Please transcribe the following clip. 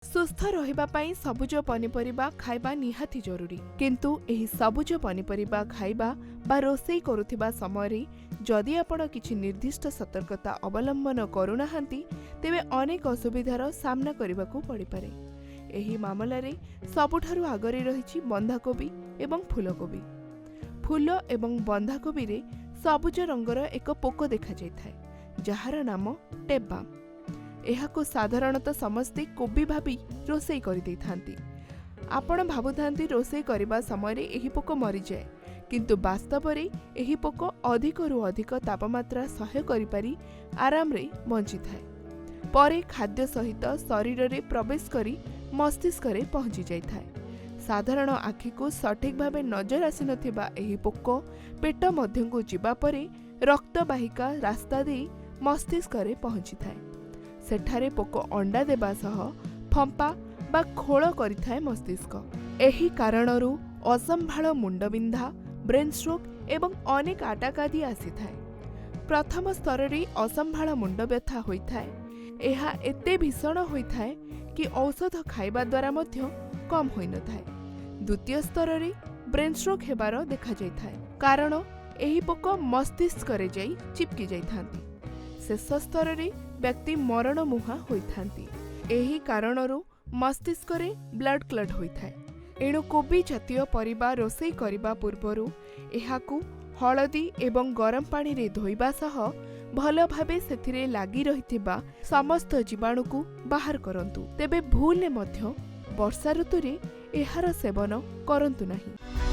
सुस्थ रहिबा पई सबुज पनिपरिबा खाइबा निहाती जरूरी किंतु एही सबुज पनिपरिबा खाइबा बा रोषेई करुथिबा समय जदि आपण किछि निर्दिष्ट सतर्कता अवलंबन करूनाहांती तेबे अनेक असुविधार सामना करबाकू पड़िपारे। एही मामलारे सबुठारु आगरे रहिछि बंधाकोबी एवं फूलकोबी। फूल एवं बंधाकोबी रे सबुज रंगर एक पोक देखा जायथाय जहार नाम टेपबाम। एहाको साधारणतः समस्ते कोबी भाबी रोषेई करि दैथांती। आपण भाबुथांती रोषेई करिबा समय रे एही पोक मरि जाय किंतु वास्तव रे एही पोक अधिकरु अधिक तापमात्रा सह्य करि पारि आराम रे बंची थाए। परे खाद्य सहित शरीर रे प्रवेश करी मस्तिष्क रे पहुंची जाय थाए। साधारण आखि को सठिक भावे नजर आसी नथिबा एही पोक पेट मध्यकु जिबा परे रक्तवाहिका रास्ता दे मस्तिष्क रे पहुंची थाए। सेठारे पोक अंडा देबा सह फंपा बा खोल करिथाए मस्तिष्क। एही कारणरू असंभाळ मुंडबिंधा, ब्रेन स्ट्रोक एवं अनेक आटाक आदि आसीथाए। प्रथम स्तर रे असंभाळ मुंड व्यथा होइथाए। एहा एते भीषण होइथाए कि औषध खाइबा द्वारा मध्य कम होई नथाए। द्वितीय स्तर रे ब्रेन स्ट्रोक हेबार देखा जायथाए कारण एही पोक मस्तिष्क रे जाई चिपकी जायथांती। शेष स्तर रे व्यक्ति मरण मुहा होइथांती। एही कारणरू मस्तिष्क रे ब्लड क्लट होइथाए। एणु कोबी जातीय परिबा रोषेई करिबा पूर्वरु एहाकू हळदी एवं गरम पानी रे धोइबा सह भल भाबे सेथिरे लागि रहिथिबा समस्त जीवाणुकू बाहर करंतु। तेबे भूलले मध्य वर्षा ऋतु रे एहार सेवन करंतु नाही।